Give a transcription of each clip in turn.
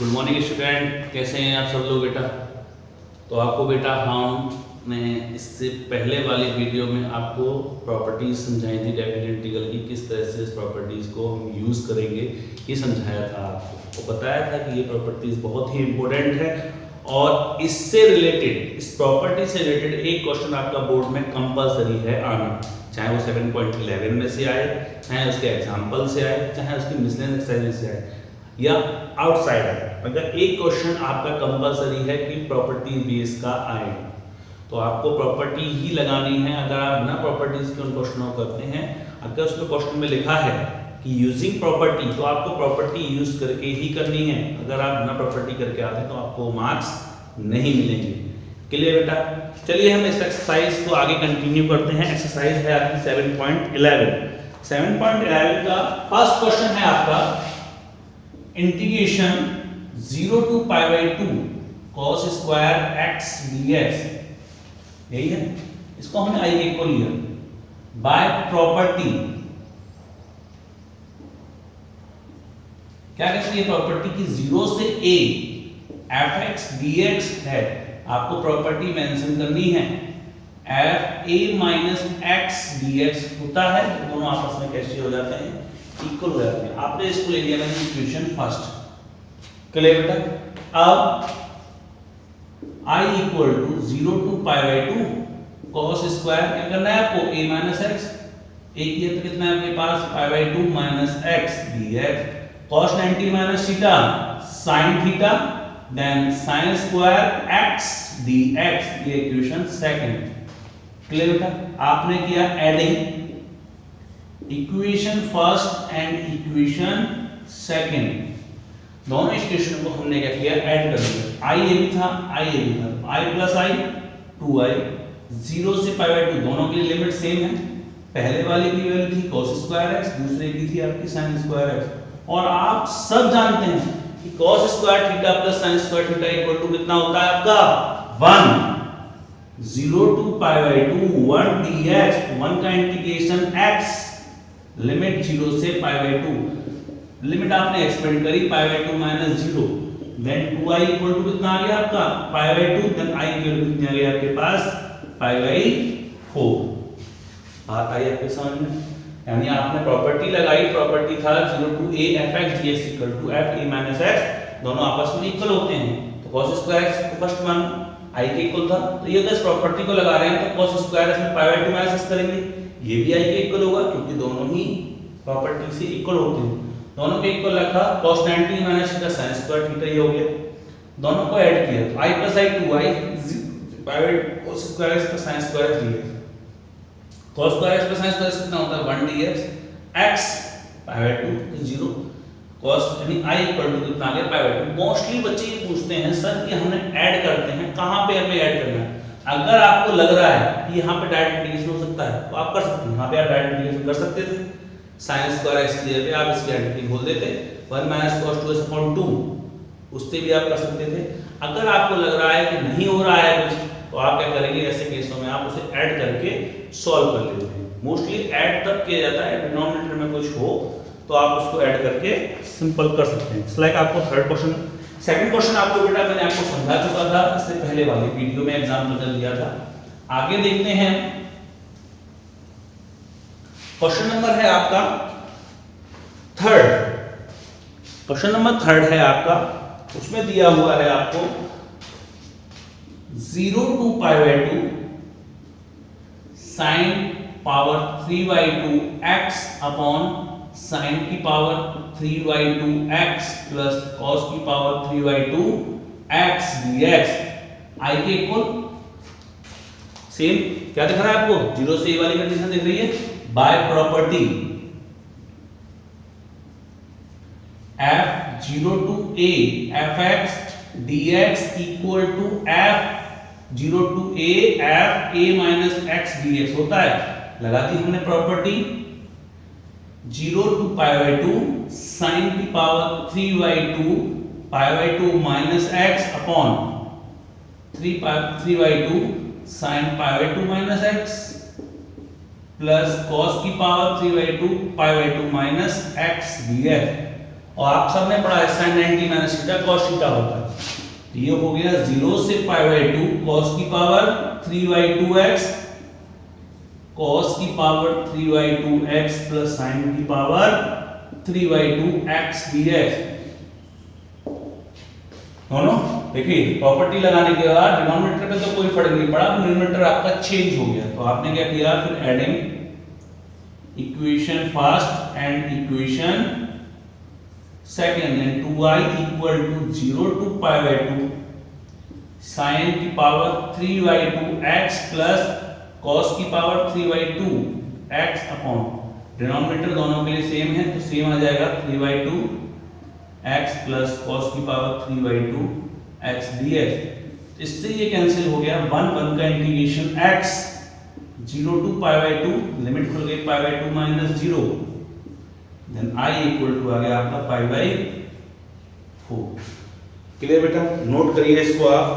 Good morning student, कैसे हैं आप सब लोग बेटा। तो आपको बेटा हमने इससे पहले वाली वीडियो में आपको प्रॉपर्टीज समझाई थी डेफिनेट इंटीग्रल की, किस तरह से इस प्रॉपर्टीज को हम यूज़ करेंगे ये समझाया था आपको। तो बताया था कि ये प्रॉपर्टीज बहुत ही इंपॉर्टेंट है और इससे रिलेटेड, इस प्रॉपर्टी से रिलेटेड एक क्वेश्चन आपका बोर्ड में कंपलसरी है आना, चाहे वो 7.11 में से आए, चाहे उसके एग्जाम्पल से आए, चाहे उसकी मिसलेनियस एक्सरसाइज से आए या आउटसाइड है। अगर एक क्वेश्चन आपका कंपलसरी है कि प्रॉपर्टी बेस का आए तो आपको प्रॉपर्टी ही लगानी है। अगर आप बिना प्रॉपर्टीज के उन क्वेश्चनों को करते हैं, अगर उसके क्वेश्चन में लिखा है कि यूजिंग प्रॉपर्टी, तो आपको प्रॉपर्टी यूज करके ही करनी है। अगर आप बिना प्रॉपर्टी करके आते हैं तो आपको मार्क्स नहीं मिलेंगे। क्लियर बेटा। चलिए हम इस एक्सरसाइज को आगे कंटिन्यू करते हैं। एक्सरसाइज है आपकी 7.11। 7.11 का फर्स्ट क्वेश्चन है आपका integration 0 to π/2 cos square x dx। यही है, इसको हमने i को लिया बाय प्रॉपर्टी। क्या कहते हैं प्रॉपर्टी की 0 से a fx dx है। आपको प्रॉपर्टी मेंशन करनी है। f a minus x dx होता है, दोनों आपस में कैसे हो जाते हैं, इक्वल हो जाते हैं। आपने इसको ले लिया मैंने इक्वेशन फर्स्ट। क्लियर बेटा। अब i equal to 0 to π/2 cos square, क्या करना है आपको, a माइनस एक्स, एक ये तो कितना है आपके पास π/2 minus x dx, cos 90 minus theta sin theta, then sin square x dx, ये इक्वेशन सेकंड। क्लियर बेटा। आपने किया adding equation first and equation second, दोनों इक्वेशन को हमने क्या किया, ऐड कर दिया। i ये भी था, i ये भी था, i प्लस i 2i, 0 से π/2 दोनों की लिमिट सेम है। पहले वाले की वैल्यू थी cos स्क्वायर x, दूसरे की थी आपकी sin स्क्वायर x। और आप सब जानते हैं कि cos square theta plus sin square theta equal to कितना होता है आपका 1। 0 to π/2 1 dx, 1 का इंटीग्रेशन x, लिमिट 0 से π/2, लिमिट आपने एक्सपेंड करी π/2 minus 0, then 2i equal to कितना आ गया आपका π/2, देन i की वैल्यू कितनी आ गई आपके पास π/4। बात आई आपके समझ में। यानी आपने प्रॉपर्टी लगाई, प्रॉपर्टी था 0 to a fx dx equal to f a minus x, दोनों आपस में इक्वल होते हैं। तो cos स्क्वायर x को फर्स्ट मान i के इक्वल था, तो ये अगर इस प्रॉपर्टी को लगा रहे हैं तो cos स्क्वायर x में π/2 माइनस x करेंगे, ये भी i के इक्वल होगा क्योंकि दोनों ही प्रॉपर्टी से इक्वल होते हैं। दोनों के इक्वल रखा, cos 90 minus theta sin square theta, ये हो गया। दोनों को ऐड किया तो i plus i 2i cos square x plus sin square dx, cos square x plus sin square कितना होता है 1 dx, x π/2 0, cos यानी i इक्वल टू कितना आ गया π/2। मोस्टली बच्चे ये पूछते हैं सर कि हमने ऐड करते हैं, कहां पे हमें ऐड करना है। अगर आपको लग रहा है कि यहाँ पे डायरेक्ट इंटीग्रेशन हो सकता है तो आप कर सकते हैं, यहाँ पे आप डायरेक्ट इंटीग्रेशन कर सकते थे। sin स्क्वायर x की जगह आप इसकी आइडेंटिटी बोल देते 1 माइनस cos 2x अपॉन 2, उससे भी आप कर सकते थे। अगर आपको लग रहा है कि नहीं हो रहा है कुछ, तो आप क्या करेंगे, ऐसे केसों में आप उसे ऐड करके सॉल्व कर लेते हैं। मोस्टली ऐड तब किया जाता है डिनोमिनेटर में कुछ हो तो आप उसको ऐड करके सिंपल कर सकते हैं। लाइक आपको थर्ड क्वेश्चन, सेकंड क्वेश्चन आपको बेटा मैंने आपको समझा चुका था इससे पहले वाली वीडियो में, एग्जाम्पल कर दिया था। आगे देखते हैं, क्वेश्चन नंबर है आपका थर्ड। क्वेश्चन नंबर थर्ड है आपका, उसमें दिया हुआ है आपको 0 to π/2 sin power 3/2 x upon sin की पावर 3/2 x प्लस cos की पावर 3/2 x dx, i के इक्वल सेम क्या दिख रहा है आपको, 0 से a वाली कंडीशन दिख रही है, by property f 0 to a fx dx equal to f 0 to a f a minus x dx होता है। लगा दी हमने प्रॉपर्टी 0 to π/2 sin की power 3/2 π/2 minus x upon 3/2 sin π/2 minus x plus cos की पावर 3/2 π/2 माइनस x dx। और आप सबने पढ़ा है sin 90 minus theta cos theta होता है। ये हो गया 0 से π/2 cos की पावर 3/2x cos की पावर 3/2x प्लस sin की पावर 3/2x dx। दोनों देखिए प्रॉपर्टी लगाने के बाद डिनोमिनेटर पे तो कोई फर्क नहीं पड़ा, न्यूमरेटर आपका चेंज हो गया। तो आपने क्या किया, फिर adding equation first and equation second, then 2i equal to 0 to π/2 sin की पावर 3/2x प्लस cos की पावर 3/2x अपॉन डिनोमिनेटर दोनों के लिए सेम है तो सेम आ जाएगा 3/2x प्लस cos की पावर 3/2x dx। इससे ये कैंसिल हो गया, 1 का इंटीग्रेशन x 0 टू π/2, लिमिट खुल गई π/2 minus 0, then i equal to आ गया आपका π/4। क्लियर बेटा, नोट करिए इसको आप।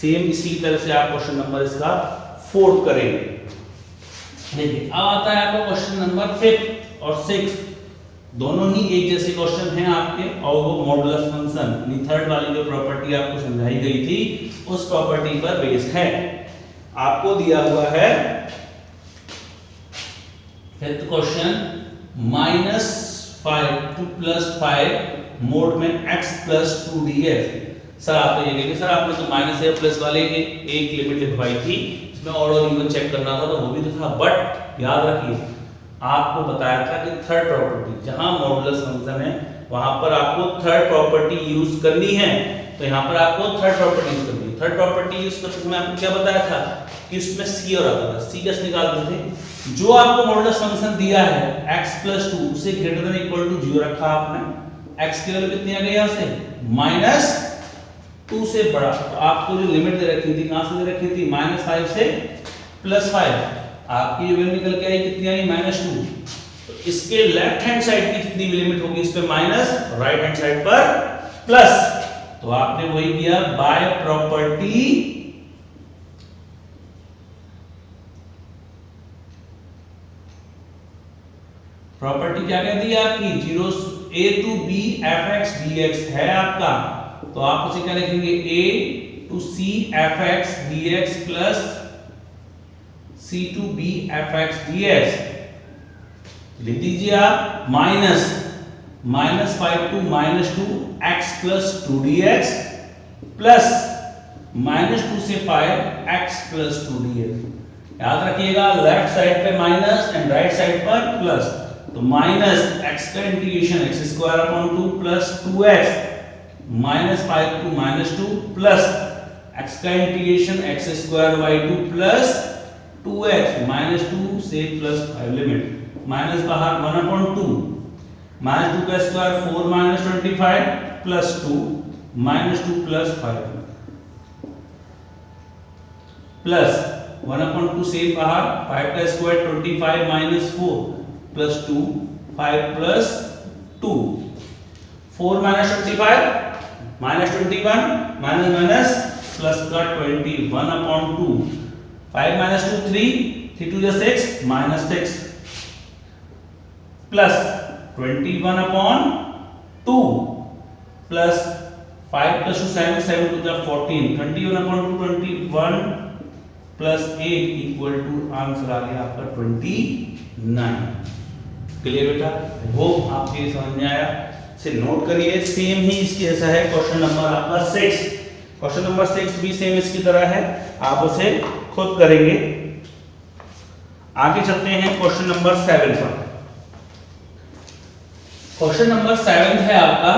सेम इसी तरह से आप क्वेश्चन नंबर इसका 4 करेंगे। देखिए अब आता है आपका क्वेश्चन नंबर 5 और 6, दोनों ही एक जैसे क्वेश्चन हैं आपके, और वो मॉडुलस फंक्शन थर्ड वाली जो प्रॉपर्टी आपको समझाई गई थी उस प्रॉपर्टी पर बेस्ड है। आपको दिया हुआ है फिफ्थ क्वेश्चन -5 to +5 मोड में x + 2 dx। सर आप तो ये कहेंगे सर आपने तो माइनस या प्लस वाले एक लिमिट लिखवाई थी, इसमें और इवन चेक करना था तो वो भी तो था, बट याद रखिए आपको बताया था कि थर्ड प्रॉपर्टी जहां मॉडुलस फंक्शन है वहां पर आपको थर्ड प्रॉपर्टी यूज करनी है। तो यहां पर आपको थर्ड प्रॉपर्टी यूज करनी है। थर्ड प्रॉपर्टी यूज करते समय आपको क्या बताया था कि उसमें c और आता था, c कैसे निकालते थे, जो आपको मॉडुलस फंक्शन दिया है x + 2 उसे ग्रेटर देन इक्वल टू 0 रखा आपने, x की वैल्यू कितनी आ गई यहां से -2 से बड़ा, तो आपको जो लिमिट दे रखी थी कहां से दे रखी थी, -5 से +5, आपकी जो वैल्यू निकल के आई कितनी आई -2। तो इसके लेफ्ट हैंड साइड की जितनी भी लिमिट होगी इस पे माइनस, राइट हैंड साइड पर प्लस। तो आपने वही किया बाय प्रॉपर्टी क्या कहती है आपकी, 0 a to b fx dx है आपका, तो आप उसे क्या लिखेंगे, a to c fx dx plus c to b fx dx। लिख दीजिए आप -5 to -2 x + 2 dx प्लस -2 से 5 x + 2 dx। याद रखिएगा लेफ्ट साइड पे माइनस एंड राइट साइड पर प्लस, तो माइनस x का integration x² plus 2x, -5 to -2 plus x का इंटीग्रेशन x² प्लस 2x, -2 से +5 लिमिट, माइनस बाहर 1/2, -2 का स्क्वायर 4 - 25 प्लस 2, -2 प्लस 5 प्लस 1/2 से बाहर 5 का square 25 - 4 plus 2, 5 plus 2, 4 - 25 -21 minus plus का 21/2, 5 - 2 3, 3 2 6 -6 plus 21/2 plus 5 + 2 7 7 2 14, 21/2 21 plus 8 equal to answer आ गया आपका 29। क्लियर बेटा, वो आपके समझ में आया, से नोट करिए। सेम ही इसकी जैसा है क्वेश्चन नंबर आपका 6, क्वेश्चन नंबर 6 भी सेम इसकी तरह है, आप उसे खुद करेंगे। आगे चलते हैं क्वेश्चन नंबर 7 पर। क्वेश्चन नंबर 7 है आपका,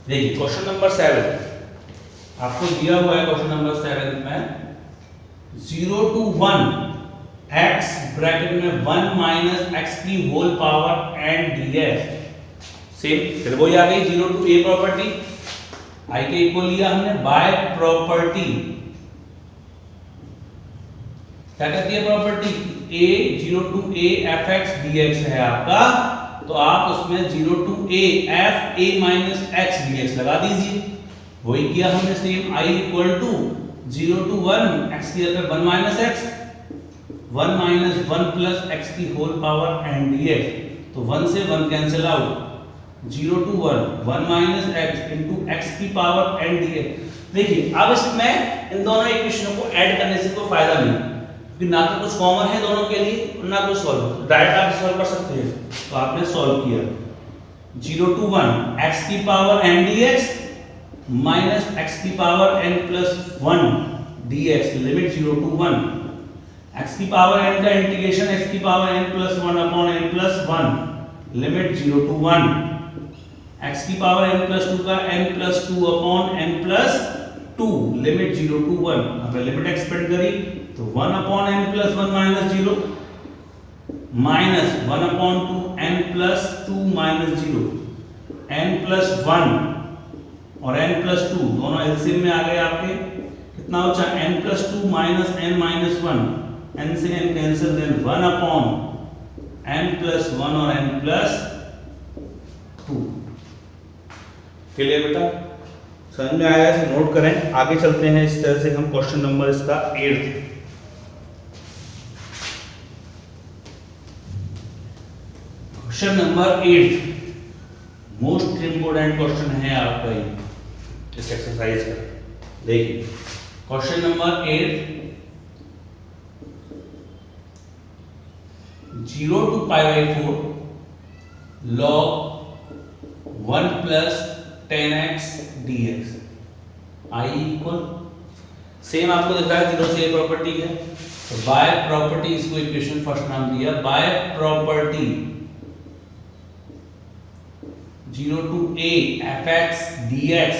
देखिए क्वेश्चन नंबर 7 आपको दिया हुआ है, क्वेश्चन नंबर 7 में 0 to 1 x ब्रैकेट में 1 - x की whole power and dx। Same फिर वही आ गई 0 to a प्रॉपर्टी, i के इक्वल लिया हमने बाय प्रॉपर्टी। क्या कहती है property, a 0 to a fx dx है आपका, तो आप उसमें 0 to a f a - x dx लगा दीजिए। वही किया हमने same, i equal to 0 to 1 x की जगह 1 - x 1 माइनस 1 प्लस एक्स की होल पावर एन dx, तो 1 से 1 cancel out, 0 to 1 minus x into x की पावर एन dx। देखिए अब इसमें इन दोनों इक्वेशनों को ऐड करने से कोई फायदा नहीं, क्योंकि ना तो कुछ कॉमन है दोनों के लिए और ना कुछ सॉल्व, डायरेक्ट आप सॉल्व कर सकते हैं। तो आपने सॉल्व किया 0 to 1 x की power n dx minus x की power n plus 1 dx, limit 0 to 1, x की पावर n का इंटीग्रेशन x की power n plus 1 upon n plus 1, limit 0 to 1, x की पावर n प्लस 2 का n plus 2 upon n plus 2, limit 0 to 1। हमने limit expand करी तो 1 upon n plus 1 minus 0 minus 1 upon 2 n plus 2 minus 0, n plus 1 और n plus 2 दोनों LCM में आ गए आपके, कितना बचा n plus 2 minus n minus 1, n से n cancel, then 1 upon n plus 1 और n प्लस 2। क्लियर बेटा, समझ में आया? इसे नोट करें। आगे चलते हैं, इस तरह से हम क्वेश्चन नंबर इसका 8 question number 8 most important question है आपका ये इस एक्सरसाइज का। देखिए question number 8, 0 to pi by 4 log 1 plus 10x dx i equal, same आपको दिख रहा है 0 से प्रॉपर्टी है, तो बाय प्रॉपर्टी इसको इक्वेशन फर्स्ट नाम दिया, by property 0 to a fx dx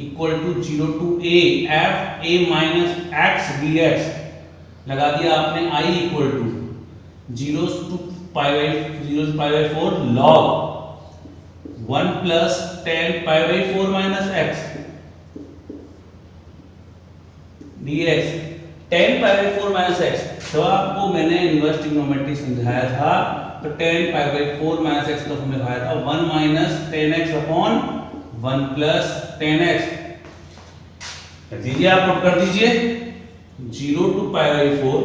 equal to 0 to a f a minus x dx, लगा दिया आपने i equal to 0 to pi by 4 log 1 plus 10 pi by 4 minus x dx, 10 pi by 4 minus x, तो आपको मैंने inverse trigonometry समझाया था, तो 10 pi by 4 minus x का हमने दिखाया था 1 minus 10x upon 1 plus 10x। कर दीजिए, आप नोट कर दीजिए 0 to pi by 4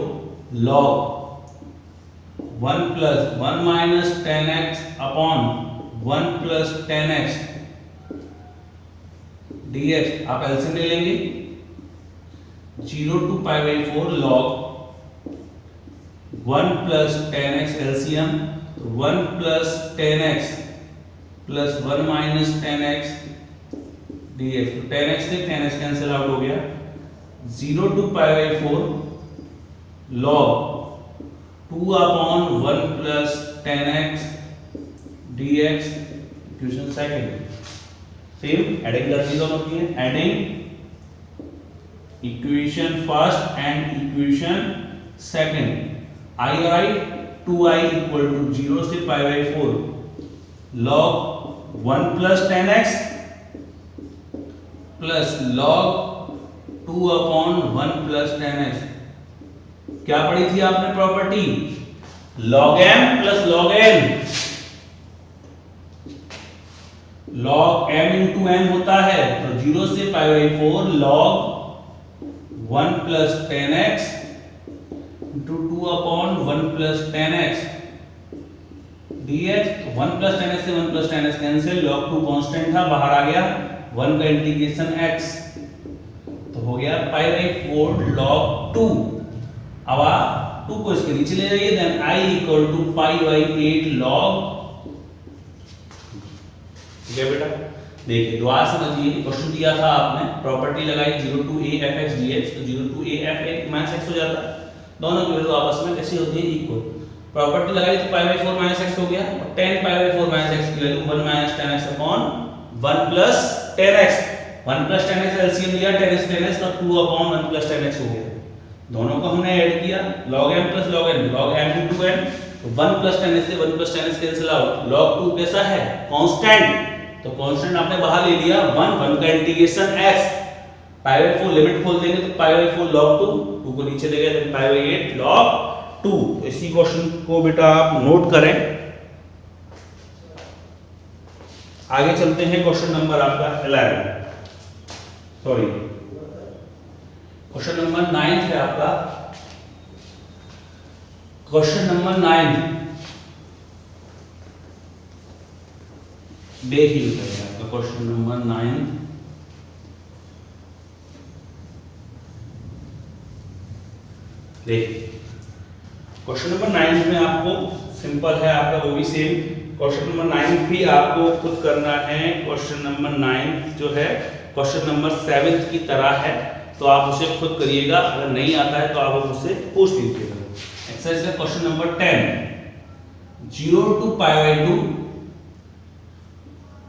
log 1 plus 1 minus 10x upon 1 plus 10x dx, आप एलसीएम ले लेंगे 0 to pi by 4 log 1 plus 10x LCM, 1 plus 10x plus 1 minus 10x dx, तो 10x से 10x कैंसिल आउट हो गया, 0 to pi by 4 log 2 upon 1 plus 10x dx, equation second. Same adding कर दी दोनों की, adding equation first and equation second, i और i 2i equal to 0 से pi by 4 log 1 plus 10x plus log 2 upon 1 plus 10x। क्या पढ़ी थी आपने property? log m plus log n, log m into n होता है, तो 0 से pi by 4 log 1 plus 10x into 2 upon 1 plus 10x dx, 1 plus 10x से 1 plus 10x cancel, log 2 constant था बाहर आ गया, 1 का इंटीग्रेशन x, तो हो गया pi by 4 log 2। अब आप 2 को इसके नीचे ले जाइए, then i equal to pi by 8 log, ठीक है बेटा। देखिए दोबारा समझिए, क्वेश्चन दिया था आपने, प्रॉपर्टी लगाई 0 to a fx dx, तो 0 to a f minus x हो जाता है, दोनों की वैल्यू आपस में कैसी होती है? इक्वल। प्रॉपर्टी लगाई तो pi by 4 minus x हो गया, और 10 pi by 4 minus x की value 1 minus 10x upon 1 plus 10x, 1 plus 10x LCM लिया, 10x 10x, तो 2 upon 1 plus 10x हो गया, दोनों को हमने ऐड किया, log m plus log n, log m into n, तो 1 plus 10x से 1 plus 10x cancel out, log 2 कैसा है? कांस्टेंट, तो कांस्टेंट आपने बाहर ले लिया, 1 का integration x, pi by 4 limit खोल देंगे तो pi by 4 log 2 को नीचे ले गए, तो pi by 8 log 2। तो इसी क्वेश्चन को बेटा आप नोट करें। आगे चलते हैं, क्वेश्चन नंबर आपका 11, सॉरी क्वेश्चन नंबर 9 है आपका, क्वेश्चन नंबर 9 देखिए आपका क्वेश्चन नंबर 9। देखिए क्वेश्चन नंबर 9 में आपको सिंपल है आपका, वो भी सेम क्वेश्चन नंबर 9 भी आपको खुद करना है। क्वेश्चन नंबर 9 जो है क्वेश्चन नंबर 7 की तरह है, तो आप उसे खुद करिएगा। अगर नहीं आता है तो आप उसे पूछ लीजिएगा। एक्सरसाइज है question number 10, 0 to π/2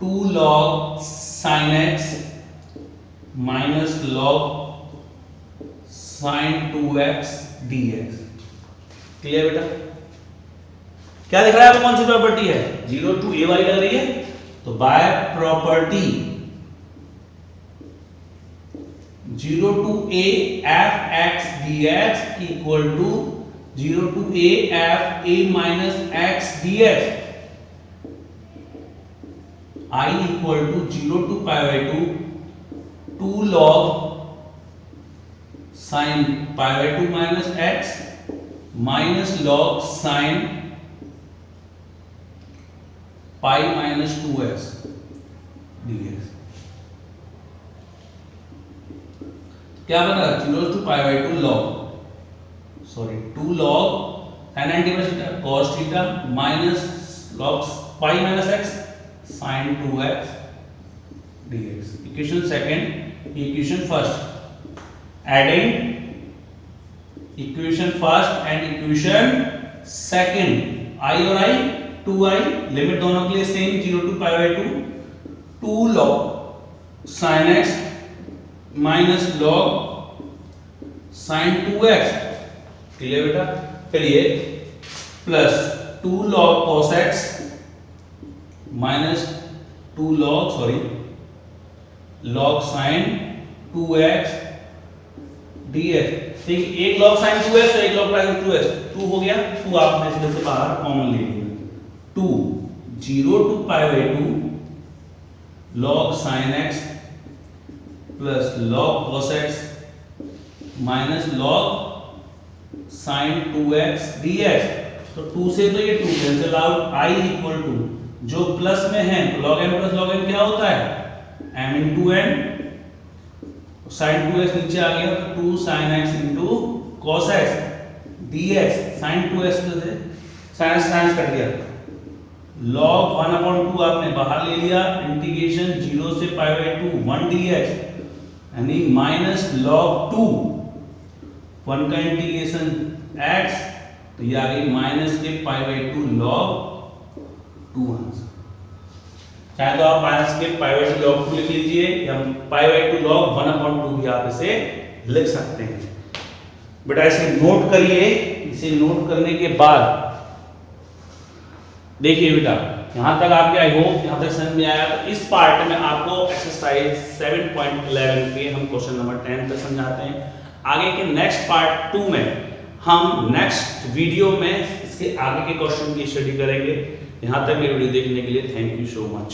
2 log sin x minus log sin 2x dx। Clear बेटा? क्या दिख रहा है आपको? कौन सी प्रॉपर्टी है? 0 to a वाली लग रही है, तो by property 0 to a f x dx equal to 0 to a f a minus x dx। I equal to 0 to π/2 2 log sin π/2 minus x minus log sin pi minus 2x dx। क्या बना? 0 to π/2 log 2 log sin 90 cos theta minus log pi minus x sin 2x dx। Equation second, equation first, adding equation first and equation second, i और i 2i, limit दोनों के लिए same 0 to π/2 2 log sin x minus log sin 2x। Clear बेटा? चलिए plus 2 log cos x minus 2 log log sin 2x dx। ठीक, एक log sin 2x एक log sin 2x, 2 हो गया, 2 आपने इसमें से बाहर कॉमन ले लिया। 2 0 to π/2 log sin x plus log cos x minus log sin 2x dx। तो 2 से तो ये 2 cancel out, i equal to जो प्लस में है log m plus log m क्या होता है? m into n, sin 2x नीचे आ गया तो 2 sin x into cos x dx। sin 2x से sin कट गया, log 1/2 आपने बाहर ले लिया, इंटीग्रेशन 0 से π/2 1 dx यानी माइनस log 2 1 का इंटीग्रेशन x, तो ये आ गई माइनस के π/2 log 2 आंसर। चाहे तो आप माइनस के π/2 log 2 लिख लीजिए या π/2 log 1/2 भी आप इसे लिख सकते हैं। बेटा इसे नोट करिए। इसे नोट करने के बाद देखिए बेटा, यहां तक आपके आई होप यहां तक समझ में आया। तो इस पार्ट में आपको एक्सरसाइज 7.11 के हम क्वेश्चन नंबर 10 तक समझाते हैं। आगे के नेक्स्ट पार्ट 2 में हम नेक्स्ट वीडियो में इसके आगे के क्वेश्चन की स्टडी करेंगे। यहां तक ये वीडियो देखने के लिए थैंक यू सो मच।